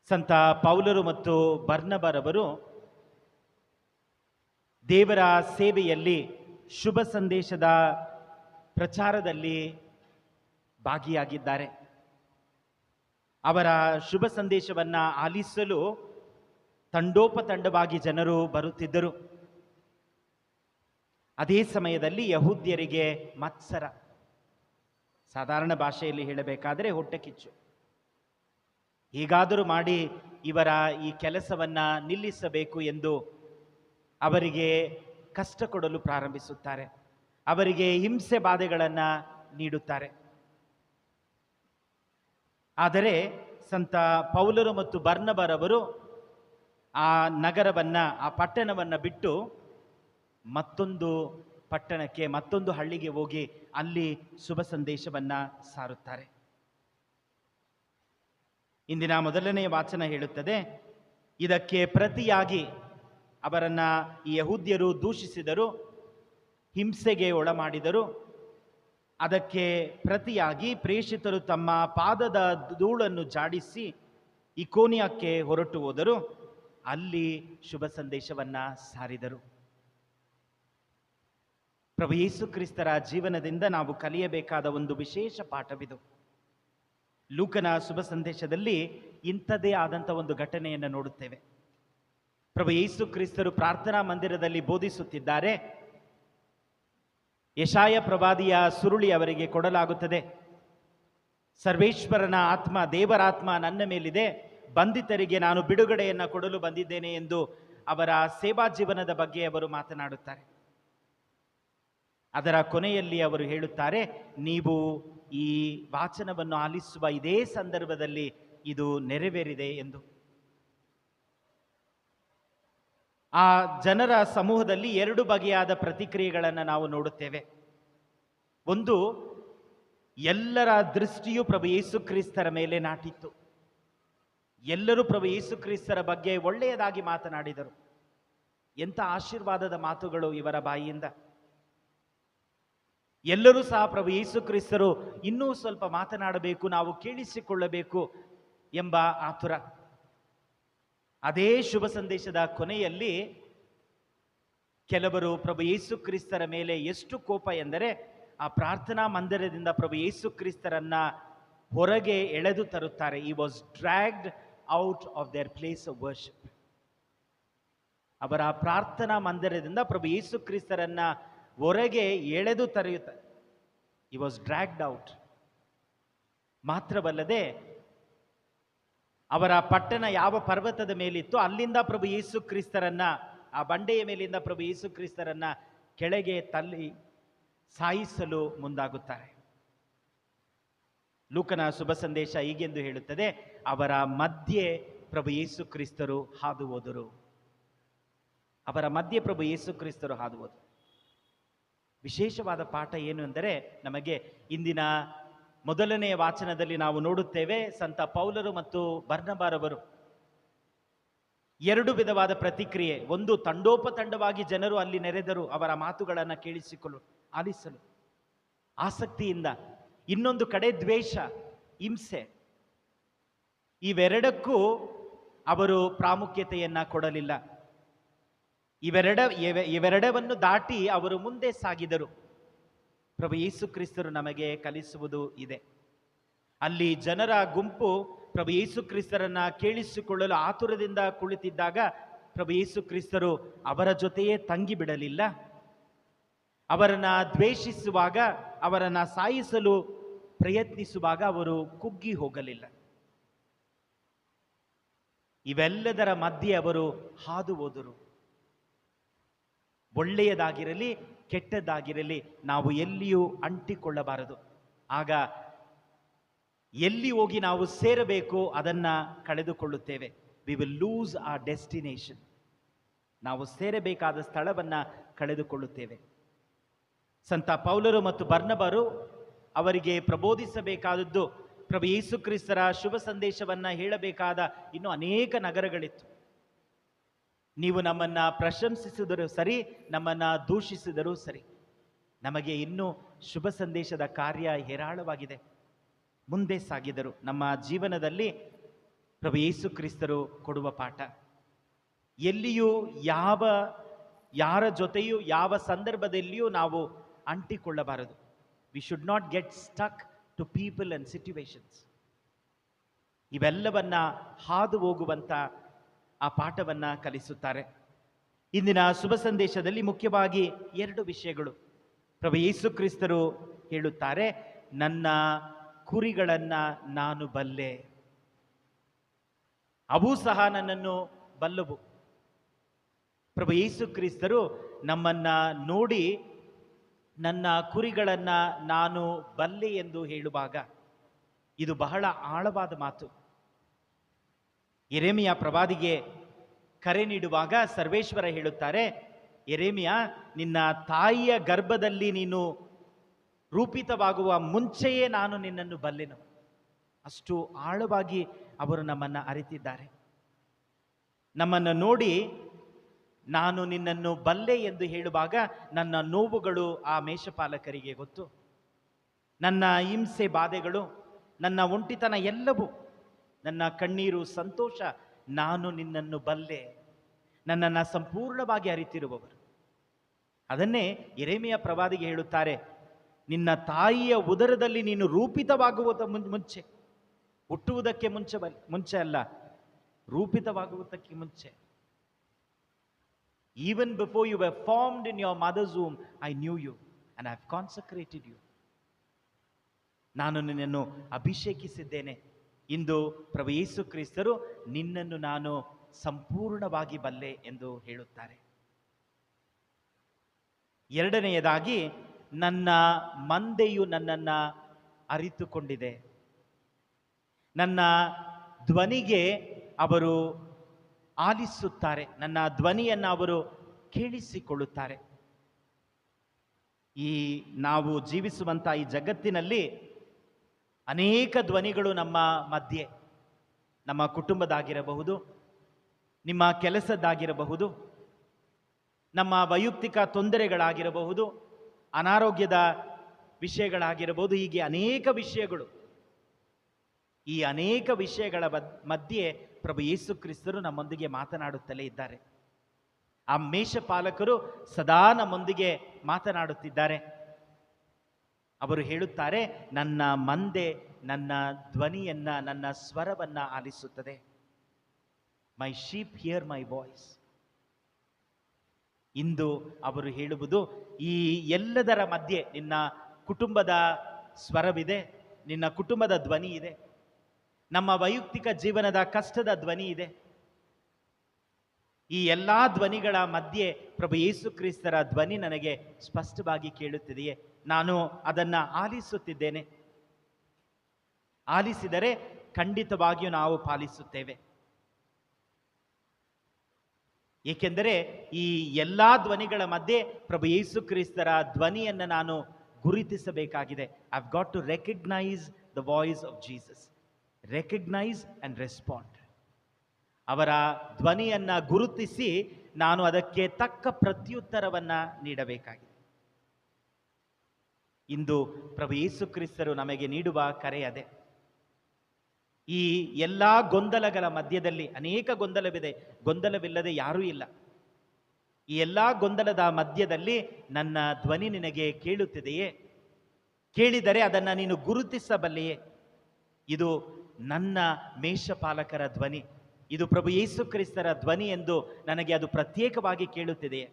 ಸಂತ ಪೌಲರು ಮತ್ತು ಬರ್ನಬರವರು ದೇವರ ಸೇವೆಯಲ್ಲಿ ಶುಭ ಸಂದೇಶದ ಪ್ರಚಾರದಲ್ಲಿ ಭಾಗಿಯಾಗಿದ್ದಾರೆ. ಅವರ ಶುಭ ಸಂದೇಶವನ್ನು ಆಲಿಸಲು ತಂಡೋಪತಂಡವಾಗಿ ಜನರು ಬರುತ್ತಿದ್ದರು. ಅದೇ ಸಮಯದಲ್ಲಿ ಯಹೂದ್ಯರಿಗೆ ಮತ್ಸರ, ಸಾಧಾರಣ ಭಾಷೆಯಲ್ಲಿ ಹೇಳಬೇಕಾದರೆ ಹೊಟ್ಟೆ ಕಿಚ್ಚು. ಹೇಗಾದರೂ ಮಾಡಿ ಇವರ ಈ ಕೆಲಸವನ್ನು ನಿಲ್ಲಿಸಬೇಕು ಎಂದು ಅವರಿಗೆ ಕಷ್ಟ ಕೊಡಲು ಪ್ರಾರಂಭಿಸುತ್ತಾರೆ. ಅವರಿಗೆ ಹಿಂಸೆ ಬಾಧೆಗಳನ್ನು ನೀಡುತ್ತಾರೆ. ಆದರೆ ಸಂತ ಪೌಲರು ಮತ್ತು ಬರ್ನಬರವರು ಆ ನಗರವನ್ನು, ಆ ಪಟ್ಟಣವನ್ನು ಬಿಟ್ಟು ಮತ್ತೊಂದು ಪಟ್ಟಣಕ್ಕೆ, ಮತ್ತೊಂದು ಹಳ್ಳಿಗೆ ಹೋಗಿ ಅಲ್ಲಿ ಶುಭ ಸಂದೇಶವನ್ನು ಸಾರುತ್ತಾರೆ. ಇಂದಿನ ಮೊದಲನೆಯ ವಾಚನ ಹೇಳುತ್ತದೆ, ಇದಕ್ಕೆ ಪ್ರತಿಯಾಗಿ ಅವರನ್ನು ಈ ಯಹೂದ್ಯರು ದೂಷಿಸಿದರು, ಹಿಂಸೆಗೆ ಒಳಮಾಡಿದರು. ಅದಕ್ಕೆ ಪ್ರತಿಯಾಗಿ ಪ್ರೇಷಿತರು ತಮ್ಮ ಪಾದದ ಧೂಳನ್ನು ಜಾಡಿಸಿ ಇಕೋನಿಯಕ್ಕೆ ಹೊರಟು ಹೋದರು. ಅಲ್ಲಿ ಶುಭ ಸಂದೇಶವನ್ನು ಸಾರಿದರು. ಪ್ರಭು ಯೇಸು ಕ್ರಿಸ್ತರ ಜೀವನದಿಂದ ನಾವು ಕಲಿಯಬೇಕಾದ ಒಂದು ವಿಶೇಷ ಪಾಠವಿದು. ಲೂಕನ ಶುಭ ಸಂದೇಶದಲ್ಲಿ ಇಂಥದ್ದೇ ಆದಂಥ ಒಂದು ಘಟನೆಯನ್ನು ನೋಡುತ್ತೇವೆ. ಪ್ರಭು ಯೇಸು ಕ್ರಿಸ್ತರು ಪ್ರಾರ್ಥನಾ ಮಂದಿರದಲ್ಲಿ ಬೋಧಿಸುತ್ತಿದ್ದಾರೆ. ಯೆಶಾಯ ಪ್ರವಾದಿಯ ಸುರುಳಿ ಅವರಿಗೆ ಕೊಡಲಾಗುತ್ತದೆ. ಸರ್ವೇಶ್ವರನ ಆತ್ಮ, ದೇವರಾತ್ಮ ನನ್ನ ಮೇಲಿದೆ, ಬಂಧಿತರಿಗೆ ನಾನು ಬಿಡುಗಡೆಯನ್ನು ಕೊಡಲು ಬಂದಿದ್ದೇನೆ ಎಂದು ಅವರ ಸೇವಾ ಜೀವನದ ಬಗ್ಗೆ ಅವರು ಮಾತನಾಡುತ್ತಾರೆ. ಅದರ ಕೊನೆಯಲ್ಲಿ ಅವರು ಹೇಳುತ್ತಾರೆ, ನೀವು ಈ ವಾಚನವನ್ನು ಆಲಿಸುವ ಇದೇ ಸಂದರ್ಭದಲ್ಲಿ ಇದು ನೆರವೇರಿದೆ ಎಂದು. ಆ ಜನರ ಸಮೂಹದಲ್ಲಿ 2 ಬಗೆಯಾದ ಪ್ರತಿಕ್ರಿಯೆಗಳನ್ನು ನಾವು ನೋಡುತ್ತೇವೆ. ಒಂದು, ಎಲ್ಲರ ದೃಷ್ಟಿಯು ಪ್ರಭು ಯೇಸು ಕ್ರಿಸ್ತರ ಮೇಲೆ ನಾಟಿತ್ತು. ಎಲ್ಲರೂ ಪ್ರಭು ಯೇಸು ಕ್ರಿಸ್ತರ ಬಗ್ಗೆ ಒಳ್ಳೆಯದಾಗಿ ಮಾತನಾಡಿದರು. ಎಂಥ ಆಶೀರ್ವಾದದ ಮಾತುಗಳು ಇವರ ಬಾಯಿಯಿಂದ. ಎಲ್ಲರೂ ಸಹ ಪ್ರಭು ಯೇಸು ಕ್ರಿಸ್ತರು ಇನ್ನೂ ಸ್ವಲ್ಪ ಮಾತನಾಡಬೇಕು, ನಾವು ಕೇಳಿಸಿಕೊಳ್ಳಬೇಕು ಎಂಬ ಆತುರ. ಅದೇ ಶುಭ ಸಂದೇಶದ ಕೊನೆಯಲ್ಲಿ ಕೆಲವರು ಪ್ರಭು ಯೇಸು ಕ್ರಿಸ್ತರ ಮೇಲೆ ಎಷ್ಟು ಕೋಪ ಎಂದರೆ, ಆ ಪ್ರಾರ್ಥನಾ ಮಂದಿರದಿಂದ ಪ್ರಭು ಯೇಸು ಕ್ರಿಸ್ತರನ್ನ ಹೊರಗೆ ಎಳೆದು ತರುತ್ತಾರೆ. He was dragged out of their place of worship. ಅವರ ಪ್ರಾರ್ಥನಾ ಮಂದಿರದಿಂದ ಪ್ರಭು ಯೇಸು ಕ್ರಿಸ್ತರನ್ನ ಹೊರಗೆ ಎಳೆದು ತರೆಯುತ್ತಾರೆ. He was dragged out. ಮಾತ್ರವಲ್ಲದೆ ಅವರ ಪಟ್ಟಣ ಯಾವ ಪರ್ವತದ ಮೇಲಿತ್ತು ಅಲ್ಲಿಂದ ಪ್ರಭು ಯೇಸು ಕ್ರಿಸ್ತರನ್ನ, ಆ ಬಂಡೆಯ ಮೇಲಿಂದ ಪ್ರಭು ಯೇಸು ಕ್ರಿಸ್ತರನ್ನ ಕೆಳಗೆ ತಳ್ಳಿ ಸಾಯಿಸಲು ಮುಂದಾಗುತ್ತಾರೆ. ಲೂಕನ ಶುಭ ಸಂದೇಶ ಹೀಗೆಂದು ಹೇಳುತ್ತದೆ, ಅವರ ಮಧ್ಯೆ ಪ್ರಭು ಯೇಸು ಕ್ರಿಸ್ತರು ಹಾದು ಹೋದರು. ಅವರ ಮಧ್ಯೆ ಪ್ರಭು ಯೇಸು ಕ್ರಿಸ್ತರು ಹಾದು ಹೋದರು. ವಿಶೇಷವಾದ ಪಾಠ ಏನು ಎಂದರೆ, ನಮಗೆ ಇಂದಿನ ಮೊದಲನೆಯ ವಾಚನದಲ್ಲಿ ನಾವು ನೋಡುತ್ತೇವೆ, ಸಂತ ಪೌಲರು ಮತ್ತು ಬರ್ನಬಾರವರು ಎರಡು ವಿಧವಾದ ಪ್ರತಿಕ್ರಿಯೆ. ಒಂದು, ತಂಡೋಪತಂಡವಾಗಿ ಜನರು ಅಲ್ಲಿ ನೆರೆದರು ಅವರ ಮಾತುಗಳನ್ನು ಕೇಳಿಸಿಕೊಳ್ಳಲು, ಆಲಿಸಲು ಆಸಕ್ತಿಯಿಂದ. ಇನ್ನೊಂದು ಕಡೆ ದ್ವೇಷ, ಹಿಂಸೆ. ಇವೆರಡಕ್ಕೂ ಅವರು ಪ್ರಾಮುಖ್ಯತೆಯನ್ನ ಕೊಡಲಿಲ್ಲ. ಇವೆರಡವನ್ನು ದಾಟಿ ಅವರು ಮುಂದೆ ಸಾಗಿದರು. ಪ್ರಭು ಯೇಸು ಕ್ರಿಸ್ತರು ನಮಗೆ ಕಲಿಸುವುದು ಇದೆ. ಅಲ್ಲಿ ಜನರ ಗುಂಪು ಪ್ರಭು ಯೇಸು ಕ್ರಿಸ್ತರನ್ನ ಕೇಳಿಸಿಕೊಳ್ಳಲು ಆತುರದಿಂದ ಕುಳಿತಿದ್ದಾಗ ಪ್ರಭು ಯೇಸು ಕ್ರಿಸ್ತರು ಅವರ ಜೊತೆಯೇ ತಂಗಿ ಬಿಡಲಿಲ್ಲ. ಅವರನ್ನ ದ್ವೇಷಿಸುವಾಗ, ಅವರನ್ನ ಸಾಯಿಸಲು ಪ್ರಯತ್ನಿಸುವಾಗ ಅವರು ಕುಗ್ಗಿ ಹೋಗಲಿಲ್ಲ. ಇವೆಲ್ಲದರ ಮಧ್ಯೆ ಅವರು ಹಾದು ಹೋದರು. ಒಳ್ಳೆಯದಾಗಿರಲಿ ಕೆಟ್ಟದ್ದಾಗಿರಲಿ ನಾವು ಎಲ್ಲಿಯೂ ಅಂಟಿಕೊಳ್ಳಬಾರದು. ಆಗ ಎಲ್ಲಿ ಹೋಗಿ ನಾವು ಸೇರಬೇಕು ಅದನ್ನ ಕಳೆದುಕೊಳ್ಳುತ್ತೇವೆ. We will lose our destination. ನಾವು ಸೇರಬೇಕಾದ ಸ್ಥಳವನ್ನ ಕಳೆದುಕೊಳ್ಳುತ್ತೇವೆ. ಸಂತ ಪೌಲರು ಮತ್ತು ಬರ್ನಬರು ಅವರಿಗೆ ಪ್ರಬೋಧಿಸಬೇಕಾದದ್ದು, ಪ್ರಭು ಯೇಸು ಕ್ರಿಸ್ತರ ಶುಭ ಸಂದೇಶವನ್ನ ಹೇಳಬೇಕಾದ ಇನ್ನೂ ಅನೇಕ ನಗರಗಳಿತ್ತು. ನೀವು ನಮ್ಮನ್ನ ಪ್ರಶಂಸಿಸಿದರೂ ಸರಿ, ನಮ್ಮನ್ನ ದೂಷಿಸಿದರೂ ಸರಿ, ನಮಗೆ ಇನ್ನೂ ಶುಭ ಸಂದೇಶದ ಕಾರ್ಯ ಹೇರಾಳವಾಗಿದೆ. ಮುಂದೆ ಸಾಗಿದರು. ನಮ್ಮ ಜೀವನದಲ್ಲಿ ಪ್ರಭು ಯೇಸು ಕ್ರಿಸ್ತರು ಕೊಡುವ ಪಾಠ, ಎಲ್ಲಿಯೂ ಯಾರ ಜೊತೆಯೂ ಯಾವ ಸಂದರ್ಭದಲ್ಲಿಯೂ ನಾವು ಅಂಟಿಕೊಳ್ಳಬಾರದು. We should not get stuck to people and situations. ಇವೆಲ್ಲವನ್ನ ಹಾದು ಹೋಗುವಂತ ಆ ಪಾಠವನ್ನ ಕಲಿಸುತ್ತಾರೆ. ಇಂದಿನ ಶುಭ ಸಂದೇಶದಲ್ಲಿ ಮುಖ್ಯವಾಗಿ ಎರಡು ವಿಷಯಗಳು. ಪ್ರಭು ಯೇಸು ಕ್ರಿಸ್ತರು ಹೇಳುತ್ತಾರೆ, ನನ್ನ ಕುರಿಗಳನ್ನ ನಾನು ಬಲ್ಲೆ, ಅವು ಸಹ ನನ್ನನ್ನು ಬಲ್ಲವು. ಪ್ರಭು ಯೇಸು ಕ್ರಿಸ್ತರು ನಮ್ಮನ್ನ ನೋಡಿ ನನ್ನ ಕುರಿಗಳನ್ನ ನಾನು ಬಲ್ಲೆ ಎಂದು ಹೇಳುವಾಗ ಇದು ಬಹಳ ಆಳವಾದ ಮಾತು. ಯೆರೆಮೀಯ ಪ್ರವಾದಿಗೆ ಕರೆ ನೀಡುವಾಗ ಸರ್ವೇಶ್ವರ ಹೇಳುತ್ತಾರೆ, ಯೆರೆಮೀಯ, ನಿನ್ನ ತಾಯಿಯ ಗರ್ಭದಲ್ಲಿ ನೀನು ರೂಪಿತವಾಗುವ ಮುಂಚೆಯೇ ನಾನು ನಿನ್ನನ್ನು ಬಲ್ಲೆನು. ಅಷ್ಟು ಆಳವಾಗಿ ಅವರು ನಮ್ಮನ್ನು ಅರಿತಿದ್ದಾರೆ. ನಮ್ಮನ್ನು ನೋಡಿ ನಾನು ನಿನ್ನನ್ನು ಬಲ್ಲೆ ಎಂದು ಹೇಳುವಾಗ ನನ್ನ ನೋವುಗಳು ಆ ಮೇಷಪಾಲಕರಿಗೆ ಗೊತ್ತು. ನನ್ನ ಹಿಂಸೆ ಬಾಧೆಗಳು, ನನ್ನ ಒಂಟಿತನ ಎಲ್ಲವೂ, ನನ್ನ ಕಣ್ಣೀರು, ಸಂತೋಷ, ನಾನು ನಿನ್ನನ್ನು ಬಲ್ಲೆ, ನನ್ನನ್ನು ಸಂಪೂರ್ಣವಾಗಿ ಅರಿತಿರುವವರು. ಅದನ್ನೇ ಯೆರೆಮೀಯ ಪ್ರವಾದಿಗೆ ಹೇಳುತ್ತಾರೆ, ನಿನ್ನ ತಾಯಿಯ ಉದರದಲ್ಲಿ ನೀನು ರೂಪಿತವಾಗುವುದ ಮುಂಚೆ, ಹುಟ್ಟುವುದಕ್ಕೆ ಮುಂಚೆ ಅಲ್ಲ, ರೂಪಿತವಾಗುವುದಕ್ಕೆ ಮುಂಚೆ. Even before you were formed in your mother's womb, I knew you and I have consecrated you. ನಾನು ನಿನ್ನನ್ನು ಅಭಿಷೇಕಿಸಿದ್ದೇನೆ. ಇಂದು ಪ್ರಭು ಯೇಸು ಕ್ರಿಸ್ತರು ನಿನ್ನನ್ನು ನಾನು ಸಂಪೂರ್ಣವಾಗಿ ಬಲ್ಲೆ ಎಂದು ಹೇಳುತ್ತಾರೆ. ಎರಡನೆಯದಾಗಿ, ನನ್ನ ಮಂದೆಯು ನನ್ನನ್ನು ಅರಿತುಕೊಂಡಿದೆ. ನನ್ನ ಧ್ವನಿಗೆ ಅವರು ಆಲಿಸುತ್ತಾರೆ, ನನ್ನ ಧ್ವನಿಯನ್ನು ಅವರು ಕೇಳಿಸಿಕೊಳ್ಳುತ್ತಾರೆ. ಈ ನಾವು ಜೀವಿಸುವಂಥ ಈ ಜಗತ್ತಿನಲ್ಲಿ ಅನೇಕ ಧ್ವನಿಗಳು ನಮ್ಮ ಮಧ್ಯೆ, ನಮ್ಮ ಕುಟುಂಬದಾಗಿರಬಹುದು, ನಿಮ್ಮ ಕೆಲಸದ್ದಾಗಿರಬಹುದು, ನಮ್ಮ ವೈಯಕ್ತಿಕ ತೊಂದರೆಗಳಾಗಿರಬಹುದು, ಅನಾರೋಗ್ಯದ ವಿಷಯಗಳಾಗಿರಬಹುದು. ಹೀಗೆ ಅನೇಕ ವಿಷಯಗಳು. ಈ ಅನೇಕ ವಿಷಯಗಳ ಮಧ್ಯೆ ಪ್ರಭು ಯೇಸು ಕ್ರಿಸ್ತರು ನಮ್ಮೊಂದಿಗೆ ಮಾತನಾಡುತ್ತಲೇ ಇದ್ದಾರೆ. ಆ ಮೇಷಪಾಲಕರು ಸದಾ ನಮ್ಮೊಂದಿಗೆ ಮಾತನಾಡುತ್ತಿದ್ದಾರೆ. ಅವರು ಹೇಳುತ್ತಾರೆ, ನನ್ನ ಮಂದೆ ನನ್ನ ಧ್ವನಿಯನ್ನ, ನನ್ನ ಸ್ವರವನ್ನ ಆಲಿಸುತ್ತದೆ. ಮೈ ಶೀಪ್ ಹಿಯರ್ ಮೈ ವಾಯ್ಸ್. ಇಂದು ಅವರು ಹೇಳುವುದು, ಈ ಎಲ್ಲದರ ಮಧ್ಯೆ ನಿನ್ನ ಕುಟುಂಬದ ಸ್ವರವಿದೆ, ನಿನ್ನ ಕುಟುಂಬದ ಧ್ವನಿ ಇದೆ, ನಮ್ಮ ವೈಯಕ್ತಿಕ ಜೀವನದ ಕಷ್ಟದ ಧ್ವನಿ ಇದೆ. ಈ ಎಲ್ಲ ಧ್ವನಿಗಳ ಮಧ್ಯೆ ಪ್ರಭು ಯೇಸು ಕ್ರಿಸ್ತರ ಧ್ವನಿ ನನಗೆ ಸ್ಪಷ್ಟವಾಗಿ ಕೇಳುತ್ತಿದೆಯೇ? ನಾನು ಅದನ್ನು ಆಲಿಸುತ್ತಿದ್ದೇನೆ. ಆಲಿಸಿದರೆ ಖಂಡಿತವಾಗಿಯೂ ನಾವು ಪಾಲಿಸುತ್ತೇವೆ. ಏಕೆಂದರೆ ಈ ಎಲ್ಲ ಧ್ವನಿಗಳ ಮಧ್ಯೆ ಪ್ರಭು ಯೇಸು ಕ್ರಿಸ್ತರ ಧ್ವನಿಯನ್ನು ನಾನು ಗುರುತಿಸಬೇಕಾಗಿದೆ. I have got to recognise the voice of Jesus. Recognise and respond. ಅವರ ಧ್ವನಿಯನ್ನು ಗುರುತಿಸಿ ನಾನು ಅದಕ್ಕೆ ತಕ್ಕ ಪ್ರತ್ಯುತ್ತರವನ್ನು ನೀಡಬೇಕಾಗಿದೆ. ಇಂದು ಪ್ರಭು ಯೇಸು ಕ್ರಿಸ್ತರು ನಮಗೆ ನೀಡುವ ಕರೆ ಅದೇ. ಈ ಎಲ್ಲ ಗೊಂದಲಗಳ ಮಧ್ಯದಲ್ಲಿ, ಅನೇಕ ಗೊಂದಲವಿದೆ, ಗೊಂದಲವಿಲ್ಲದೆ ಯಾರೂ ಇಲ್ಲ. ಈ ಎಲ್ಲ ಗೊಂದಲದ ಮಧ್ಯದಲ್ಲಿ ನನ್ನ ಧ್ವನಿ ನಿನಗೆ ಕೇಳುತ್ತಿದೆಯೇ? ಕೇಳಿದರೆ ಅದನ್ನು ನೀನು ಗುರುತಿಸಬಲ್ಲೆಯೇ? ಇದು ನನ್ನ ಮೇಷಪಾಲಕರ ಧ್ವನಿ, ಇದು ಪ್ರಭು ಯೇಸು ಕ್ರಿಸ್ತರ ಧ್ವನಿ ಎಂದು ನನಗೆ ಅದು ಪ್ರತ್ಯೇಕವಾಗಿ ಕೇಳುತ್ತಿದೆಯೇ?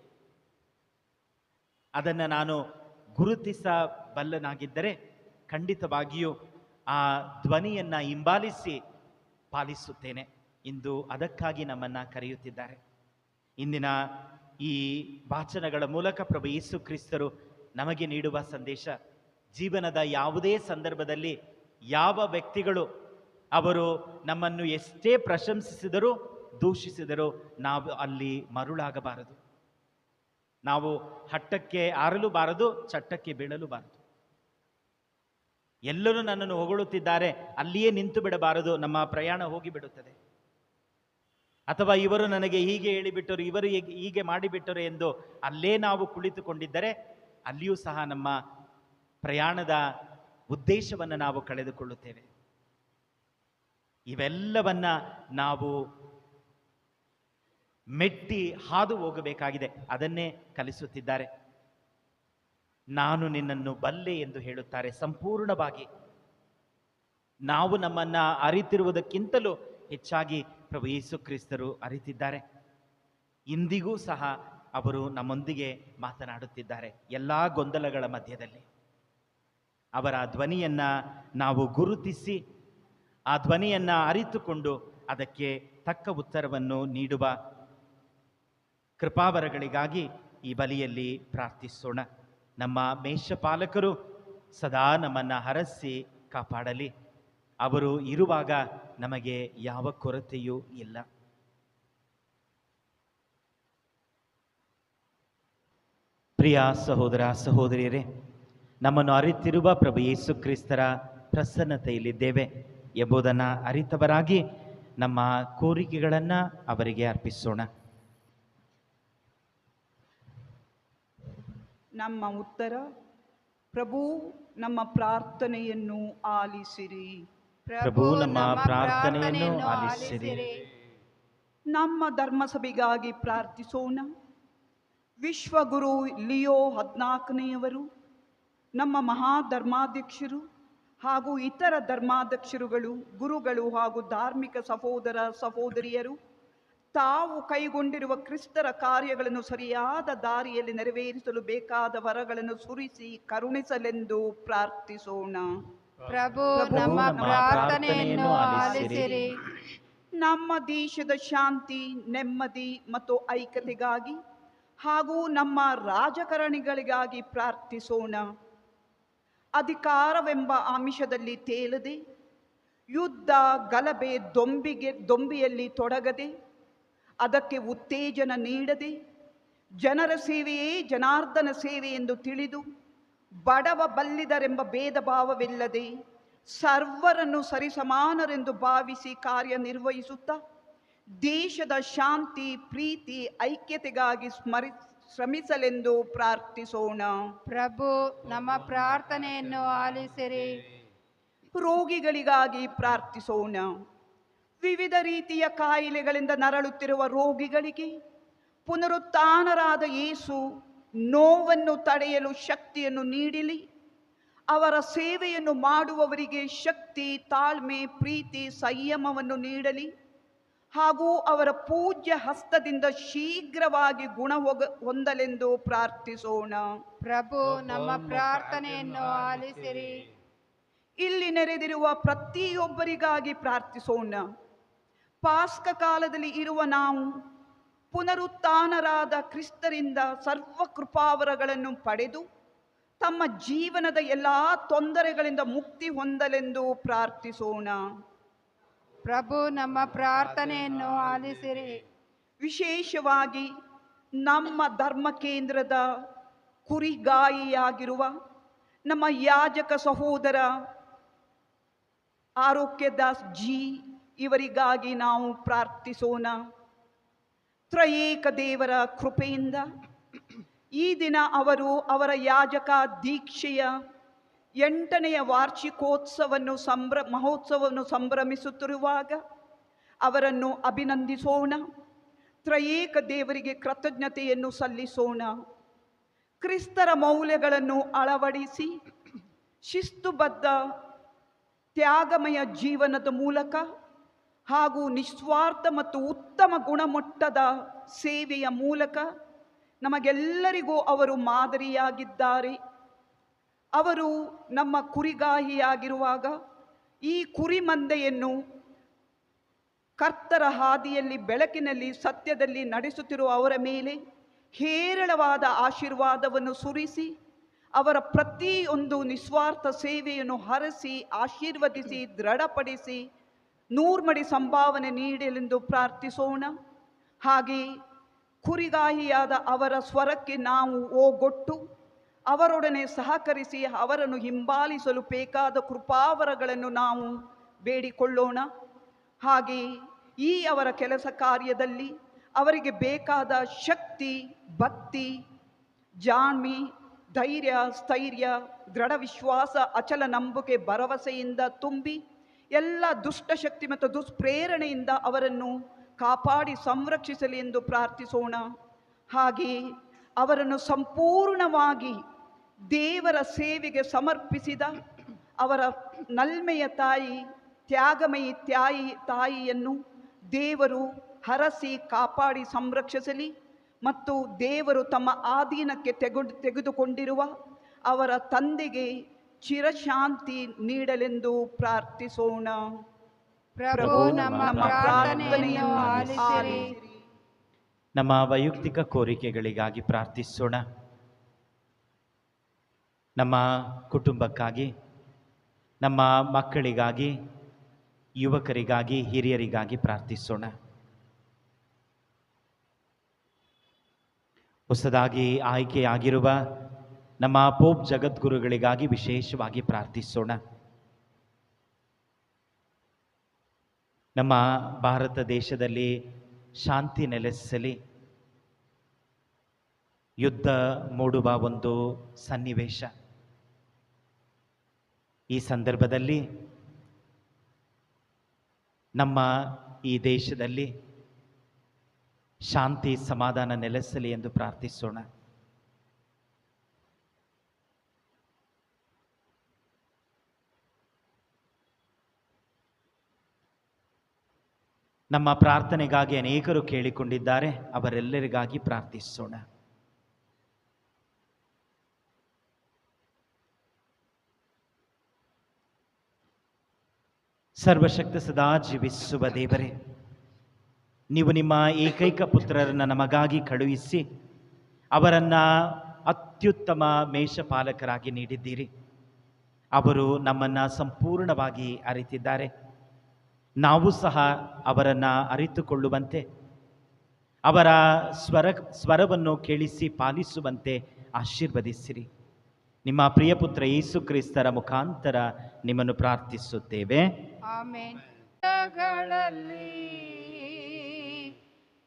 ಅದನ್ನು ನಾನು ಗುರುತಿಸಬಲ್ಲನಾಗಿದ್ದರೆ ಖಂಡಿತವಾಗಿಯೂ ಆ ಧ್ವನಿಯನ್ನು ಹಿಂಬಾಲಿಸಿ ಪಾಲಿಸುತ್ತೇನೆ. ಇಂದು ಅದಕ್ಕಾಗಿ ನಮ್ಮನ್ನು ಕರೆಯುತ್ತಿದ್ದಾರೆ. ಇಂದಿನ ಈ ವಾಚನಗಳ ಮೂಲಕ ಪ್ರಭು ಯೇಸು ಕ್ರಿಸ್ತರು ನಮಗೆ ನೀಡುವ ಸಂದೇಶ, ಜೀವನದ ಯಾವುದೇ ಸಂದರ್ಭದಲ್ಲಿ ಯಾವ ವ್ಯಕ್ತಿಗಳು ಅವರು ನಮ್ಮನ್ನು ಎಷ್ಟೇ ಪ್ರಶಂಸಿಸಿದರೂ ದೂಷಿಸಿದರೂ ನಾವು ಅಲ್ಲಿ ಮರುಳಾಗಬಾರದು. ನಾವು ಹಟ್ಟಕ್ಕೆ ಆರಲು ಬಾರದು, ಚಟ್ಟಕ್ಕೆ ಬೀಳಲು ಬಾರದು. ಎಲ್ಲರೂ ನನ್ನನ್ನು ಹೊಗಳುತ್ತಿದ್ದಾರೆ, ಅಲ್ಲಿಯೇ ನಿಂತು ಬಿಡಬಾರದು, ನಮ್ಮ ಪ್ರಯಾಣ ಹೋಗಿಬಿಡುತ್ತದೆ. ಅಥವಾ ಇವರು ನನಗೆ ಹೀಗೆ ಹೇಳಿಬಿಟ್ಟರು, ಇವರು ಹೀಗೆ ಮಾಡಿಬಿಟ್ಟರು ಎಂದು ಅಲ್ಲೇ ನಾವು ಕುಳಿತುಕೊಂಡಿದ್ದರೆ ಅಲ್ಲಿಯೂ ಸಹ ನಮ್ಮ ಪ್ರಯಾಣದ ಉದ್ದೇಶವನ್ನು ನಾವು ಕಳೆದುಕೊಳ್ಳುತ್ತೇವೆ. ಇವೆಲ್ಲವನ್ನ ನಾವು ಮೆಟ್ಟಿ ಹಾದು ಹೋಗಬೇಕಾಗಿದೆ. ಅದನ್ನೇ ಕಲಿಸುತ್ತಿದ್ದಾರೆ. ನಾನು ನಿನ್ನನ್ನು ಬಲ್ಲೆ ಎಂದು ಹೇಳುತ್ತಾರೆ. ಸಂಪೂರ್ಣವಾಗಿ ನಾವು ನಮ್ಮನ್ನು ಅರಿತಿರುವುದಕ್ಕಿಂತಲೂ ಹೆಚ್ಚಾಗಿ ಪ್ರಭು ಯೇಸು ಕ್ರಿಸ್ತರು ಅರಿತಿದ್ದಾರೆ. ಇಂದಿಗೂ ಸಹ ಅವರು ನಮ್ಮೊಂದಿಗೆ ಮಾತನಾಡುತ್ತಿದ್ದಾರೆ. ಎಲ್ಲ ಗೊಂದಲಗಳ ಮಧ್ಯದಲ್ಲಿ ಅವರ ಧ್ವನಿಯನ್ನು ನಾವು ಗುರುತಿಸಿ ಆ ಧ್ವನಿಯನ್ನು ಅರಿತುಕೊಂಡು ಅದಕ್ಕೆ ತಕ್ಕ ಉತ್ತರವನ್ನು ನೀಡುವ ಕೃಪಾವರಗಳಿಗಾಗಿ ಈ ಬಲಿಯಲ್ಲಿ ಪ್ರಾರ್ಥಿಸೋಣ. ನಮ್ಮ ಮೇಷಪಾಲಕರು ಸದಾ ನಮ್ಮನ್ನು ಹರಸಿ ಕಾಪಾಡಲಿ. ಅವರು ಇರುವಾಗ ನಮಗೆ ಯಾವ ಕೊರತೆಯೂ ಇಲ್ಲ. ಪ್ರಿಯ ಸಹೋದರ ಸಹೋದರಿಯರೇ, ನಮ್ಮನ್ನು ಅರಿತಿರುವ ಪ್ರಭು ಯೇಸು ಕ್ರಿಸ್ತರ ಪ್ರಸನ್ನತೆಯಲ್ಲಿದ್ದೇವೆ ಎಂಬುದನ್ನು ಅರಿತವರಾಗಿ ನಮ್ಮ ಕೋರಿಕೆಗಳನ್ನು ಅವರಿಗೆ ಅರ್ಪಿಸೋಣ. ನಮ್ಮ ಉತ್ತರ: ಪ್ರಭು, ನಮ್ಮ ಪ್ರಾರ್ಥನೆಯನ್ನು ಆಲಿಸಿರಿ. ಪ್ರಭು, ನಮ್ಮ ಪ್ರಾರ್ಥನೆಯನ್ನು ಆಲಿಸಿರಿ. ನಮ್ಮ ಧರ್ಮಸಭೆಗಾಗಿ ಪ್ರಾರ್ಥಿಸೋಣ. ವಿಶ್ವಗುರು ಲಿಯೋ 14ನೇಯವರು, ನಮ್ಮ ಮಹಾಧರ್ಮಾಧ್ಯಕ್ಷರು ಹಾಗೂ ಇತರ ಧರ್ಮಾಧ್ಯಕ್ಷರುಗಳು, ಗುರುಗಳು ಹಾಗೂ ಧಾರ್ಮಿಕ ಸಹೋದರ ಸಹೋದರಿಯರು ತಾವು ಕೈಗೊಂಡಿರುವ ಕ್ರಿಸ್ತರ ಕಾರ್ಯಗಳನ್ನು ಸರಿಯಾದ ದಾರಿಯಲ್ಲಿ ನೆರವೇರಿಸಲು ಬೇಕಾದ ವರಗಳನ್ನು ಸುರಿಸಿ ಕರುಣಿಸಲೆಂದು ಪ್ರಾರ್ಥಿಸೋಣ. ಪ್ರಭು, ನಮ್ಮ ಪ್ರಾರ್ಥನೆಯನ್ನು ಆಲಿಸಿರಿ. ನಮ್ಮ ದೇಶದ ಶಾಂತಿ, ನೆಮ್ಮದಿ ಮತ್ತು ಐಕ್ಯತೆಗಾಗಿ ಹಾಗೂ ನಮ್ಮ ರಾಜಕಾರಣಿಗಳಿಗಾಗಿ ಪ್ರಾರ್ಥಿಸೋಣ. ಅಧಿಕಾರವೆಂಬ ಆಮಿಷದಲ್ಲಿ ತೇಲದೆ, ಯುದ್ಧ ಗಲಭೆ ದೊಂಬಿಯಲ್ಲಿ ತೊಡಗದೆ, ಅದಕ್ಕೆ ಉತ್ತೇಜನ ನೀಡದೆ, ಜನರ ಸೇವೆಯೇ ಜನಾರ್ದನ ಸೇವೆ ಎಂದು ತಿಳಿದು, ಬಡವ ಬಲ್ಲಿದರೆಂಬ ಭೇದ ಭಾವವಿಲ್ಲದೆ ಸರ್ವರನ್ನು ಸರಿಸಮಾನರೆಂದು ಭಾವಿಸಿ ಕಾರ್ಯನಿರ್ವಹಿಸುತ್ತಾ ದೇಶದ ಶಾಂತಿ, ಪ್ರೀತಿ, ಐಕ್ಯತೆಗಾಗಿ ಶ್ರಮಿಸಲೆಂದು ಪ್ರಾರ್ಥಿಸೋಣ. ಪ್ರಭು, ನಮ್ಮ ಪ್ರಾರ್ಥನೆಯನ್ನು ಆಲಿಸಿರಿ. ರೋಗಿಗಳಿಗಾಗಿ ಪ್ರಾರ್ಥಿಸೋಣ. ವಿವಿಧ ರೀತಿಯ ಕಾಯಿಲೆಗಳಿಂದ ನರಳುತ್ತಿರುವ ರೋಗಿಗಳಿಗೆ ಪುನರುತ್ಥಾನರಾದ ಯೇಸು ನೋವನ್ನು ತಡೆಯಲು ಶಕ್ತಿಯನ್ನು ನೀಡಲಿ. ಅವರ ಸೇವೆಯನ್ನು ಮಾಡುವವರಿಗೆ ಶಕ್ತಿ, ತಾಳ್ಮೆ, ಪ್ರೀತಿ, ಸಂಯಮವನ್ನು ನೀಡಲಿ ಹಾಗೂ ಅವರ ಪೂಜ್ಯ ಹಸ್ತದಿಂದ ಶೀಘ್ರವಾಗಿ ಹೊಂದಲೆಂದು ಪ್ರಾರ್ಥಿಸೋಣ. ಪ್ರಭು, ನಮ್ಮ ಪ್ರಾರ್ಥನೆಯನ್ನು ಆಲಿಸಿರಿ. ಇಲ್ಲಿ ನೆರೆದಿರುವ ಪ್ರತಿಯೊಬ್ಬರಿಗಾಗಿ ಪ್ರಾರ್ಥಿಸೋಣ. ಪಾಸ್ಕ ಕಾಲದಲ್ಲಿ ಇರುವ ನಾವು ಪುನರುತ್ಥಾನರಾದ ಕ್ರಿಸ್ತರಿಂದ ಸರ್ವ ಕೃಪಾವರಗಳನ್ನು ಪಡೆದು ತಮ್ಮ ಜೀವನದ ಎಲ್ಲ ತೊಂದರೆಗಳಿಂದ ಮುಕ್ತಿ ಹೊಂದಲೆಂದು ಪ್ರಾರ್ಥಿಸೋಣ. ಪ್ರಭು ನಮ್ಮ ಪ್ರಾರ್ಥನೆಯನ್ನು ಆಲಿಸಿರಿ. ವಿಶೇಷವಾಗಿ ನಮ್ಮ ಧರ್ಮ ಕೇಂದ್ರದ ಕುರಿಗಾಯಿಯಾಗಿರುವ ನಮ್ಮ ಯಾಜಕ ಸಹೋದರ ಆರೋಗ್ಯದಾಸ್ ಜಿ ಇವರಿಗಾಗಿ ನಾವು ಪ್ರಾರ್ಥಿಸೋಣ. ತ್ರಯೇಕ ದೇವರ ಕೃಪೆಯಿಂದ ಈ ದಿನ ಅವರು ಅವರ ಯಾಜಕ ದೀಕ್ಷೆಯ 8ನೇ ಮಹೋತ್ಸವವನ್ನು ಸಂಭ್ರಮಿಸುತ್ತಿರುವಾಗ ಅವರನ್ನು ಅಭಿನಂದಿಸೋಣ. ತ್ರಯೇಕ ದೇವರಿಗೆ ಕೃತಜ್ಞತೆಯನ್ನು ಸಲ್ಲಿಸೋಣ. ಕ್ರಿಸ್ತರ ಮೌಲ್ಯಗಳನ್ನು ಅಳವಡಿಸಿ ಶಿಸ್ತುಬದ್ಧ ತ್ಯಾಗಮಯ ಜೀವನದ ಮೂಲಕ ಹಾಗೂ ನಿಸ್ವಾರ್ಥ ಮತ್ತು ಉತ್ತಮ ಗುಣಮಟ್ಟದ ಸೇವೆಯ ಮೂಲಕ ನಮಗೆಲ್ಲರಿಗೂ ಅವರು ಮಾದರಿಯಾಗಿದ್ದಾರೆ. ಅವರು ನಮ್ಮ ಕುರಿಗಾಹಿಯಾಗಿರುವಾಗ ಈ ಕುರಿಮಂದೆಯನ್ನು ಕರ್ತರ ಹಾದಿಯಲ್ಲಿ ಬೆಳಕಿನಲ್ಲಿ ಸತ್ಯದಲ್ಲಿ ನಡೆಸುತ್ತಿರುವ ಅವರ ಮೇಲೆ ಹೇರಳವಾದ ಆಶೀರ್ವಾದವನ್ನು ಸುರಿಸಿ ಅವರ ಪ್ರತಿಯೊಂದು ನಿಸ್ವಾರ್ಥ ಸೇವೆಯನ್ನು ಹರಸಿ ಆಶೀರ್ವದಿಸಿ ದೃಢಪಡಿಸಿ ನೂರ್ಮಡಿ ಸಂಭಾವನೆ ನೀಡಲೆಂದು ಪ್ರಾರ್ಥಿಸೋಣ. ಹಾಗೆ ಕುರಿಗಾಹಿಯಾದ ಅವರ ಸ್ವರಕ್ಕೆ ನಾವು ಓಗೊಟ್ಟು ಅವರೊಡನೆ ಸಹಕರಿಸಿ ಅವರನ್ನು ಹಿಂಬಾಲಿಸಲು ಬೇಕಾದ ಕೃಪಾವರಗಳನ್ನು ನಾವು ಬೇಡಿಕೊಳ್ಳೋಣ. ಹಾಗೆ ಈ ಅವರ ಕೆಲಸ ಕಾರ್ಯದಲ್ಲಿ ಅವರಿಗೆ ಬೇಕಾದ ಶಕ್ತಿ, ಭಕ್ತಿ, ಜಾಣ್ಮೆ, ಧೈರ್ಯ, ಸ್ಥೈರ್ಯ, ದೃಢ ವಿಶ್ವಾಸ, ಅಚಲ ನಂಬಿಕೆ, ಭರವಸೆಯಿಂದ ತುಂಬಿ ಎಲ್ಲ ದುಷ್ಟಶಕ್ತಿ ಮತ್ತು ದುಷ್ಪ್ರೇರಣೆಯಿಂದ ಅವರನ್ನು ಕಾಪಾಡಿ ಸಂರಕ್ಷಿಸಲಿ ಎಂದು ಪ್ರಾರ್ಥಿಸೋಣ. ಹಾಗೆ ಅವರನ್ನು ಸಂಪೂರ್ಣವಾಗಿ ದೇವರ ಸೇವೆಗೆ ಸಮರ್ಪಿಸಿದ ಅವರ ನಲ್ಮೆಯ ತಾಯಿ, ತ್ಯಾಗಮಯಿ ತಾಯಿಯನ್ನು ದೇವರು ಹರಸಿ ಕಾಪಾಡಿ ಸಂರಕ್ಷಿಸಲಿ ಮತ್ತು ದೇವರು ತಮ್ಮ ಆಧೀನಕ್ಕೆ ತೆಗೆದುಕೊಂಡಿರುವ ಅವರ ತಂದೆಗೆ ಚಿರಶಾಂತಿ ನೀಡಲೆಂದು ಪ್ರಾರ್ಥಿಸೋಣ. ಪ್ರಭು ನಮ್ಮ ಪ್ರಾರ್ಥನೆಯನ್ನು ಆಲಿಸಿರಿ. ನಮ್ಮ ವೈಯಕ್ತಿಕ ಕೋರಿಕೆಗಳಿಗಾಗಿ ಪ್ರಾರ್ಥಿಸೋಣ. ನಮ್ಮ ಕುಟುಂಬಕ್ಕಾಗಿ, ನಮ್ಮ ಮಕ್ಕಳಿಗಾಗಿ, ಯುವಕರಿಗಾಗಿ, ಹಿರಿಯರಿಗಾಗಿ ಪ್ರಾರ್ಥಿಸೋಣ. ಹೊಸದಾಗಿ ಆಯ್ಕೆಯಾಗಿರುವ ನಮ್ಮ ಪೋಪ್ ಜಗದ್ಗುರುಗಳಿಗಾಗಿ ವಿಶೇಷವಾಗಿ ಪ್ರಾರ್ಥಿಸೋಣ. ನಮ್ಮ ಭಾರತ ದೇಶದಲ್ಲಿ ಶಾಂತಿ ನೆಲೆಸಲಿ. ಯುದ್ಧ ಮೂಡುವ ಒಂದು ಸನ್ನಿವೇಶ. ಈ ಸಂದರ್ಭದಲ್ಲಿ ನಮ್ಮ ಈ ದೇಶದಲ್ಲಿ ಶಾಂತಿ ಸಮಾಧಾನ ನೆಲೆಸಲಿ ಎಂದು ಪ್ರಾರ್ಥಿಸೋಣ. ನಮ್ಮ ಪ್ರಾರ್ಥನೆಗಾಗಿ ಅನೇಕರು ಕೇಳಿಕೊಂಡಿದ್ದಾರೆ, ಅವರೆಲ್ಲರಿಗಾಗಿ ಪ್ರಾರ್ಥಿಸೋಣ. ಸರ್ವಶಕ್ತ ಸದಾ ಜೀವಿಸುವ ದೇವರೇ, ನೀವು ನಿಮ್ಮ ಏಕೈಕ ಪುತ್ರರನ್ನು ನಮಗಾಗಿ ಕಳುಹಿಸಿ ಅವರನ್ನು ಅತ್ಯುತ್ತಮ ಮೇಷಪಾಲಕರಾಗಿ ನೀಡಿದ್ದೀರಿ. ಅವರು ನಮ್ಮನ್ನು ಸಂಪೂರ್ಣವಾಗಿ ಅರಿತಿದ್ದಾರೆ. ನಾವು ಸಹ ಅವರನ್ನು ಅರಿತುಕೊಳ್ಳುವಂತೆ, ಅವರ ಸ್ವರವನ್ನು ಕೇಳಿಸಿ ಪಾಲಿಸುವಂತೆ ಆಶೀರ್ವದಿಸಿರಿ. ನಿಮ್ಮ ಪ್ರಿಯಪುತ್ರ ಯೇಸು ಕ್ರಿಸ್ತರ ಮುಖಾಂತರ ನಿಮ್ಮನ್ನು ಪ್ರಾರ್ಥಿಸುತ್ತೇವೆ. ಆಮೆನ್.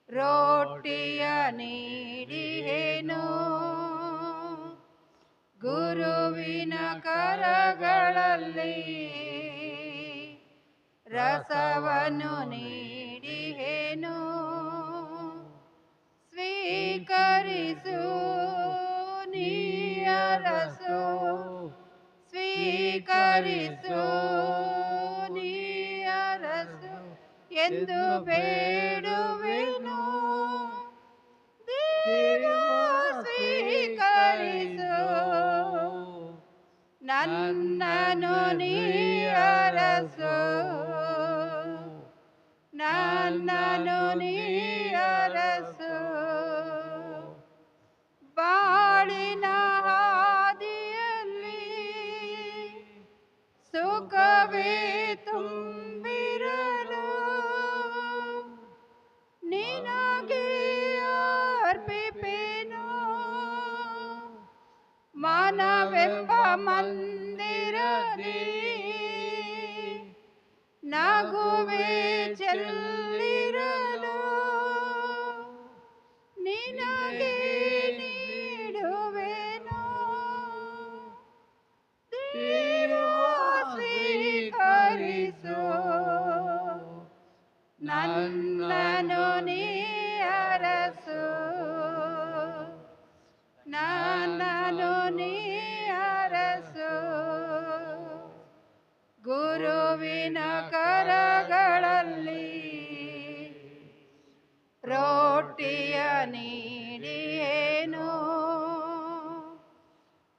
ರೋಟಿಯ ನೀಡಿಹೇನು, ಗುರುವಿನ ಕರಗಳಲ್ಲಿ ರಸವನ್ನು ನೀಡಿಹೇನು. ಸ್ವೀಕರಿಸು ನೀಯರಸು, ಸ್ವೀಕರಿಸು ನೀಯರಸು ಎಂದು ಬೇಡುವೆನು. ದೇವ ಸ್ವೀಕರಿಸು ನನ್ನನು ನೀಯರಸು, ನನ್ನನು ನೀಯರಸು. ಬಾಳಿನ ಹಾದಿಯಲ್ಲಿ ಜ್ಞಾನವೆಂಬ ಮಂದಿರದಿ ನಗುವೆ ಚೆಲ್ಲಿರಲು ನಿನಗೆ ನೀಡುವೆನು ದೇವ ಸ್ವೀಕರಿಸು ನನ್ನನು ನೀ ಅರಸು ನನ್ನನು ನೀ ಅರಸು ಗುರುವಿನ ಕರಗಳಲ್ಲಿ ರೊಟ್ಟಿಯ ನೀಡಿಯೇನು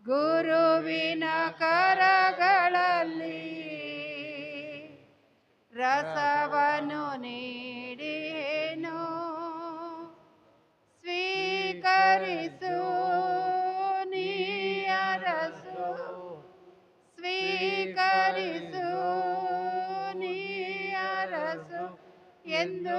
ಗುರುವಿನ ಕರಗಳಲ್ಲಿ ರಸವನ್ನು ನೀಡಿಯೇನು ಸ್ವೀಕರಿಸು ನೀ ಅರಸು ಸ್ವೀಕರಿಸು ನೀ ಅರಸು ಎಂದು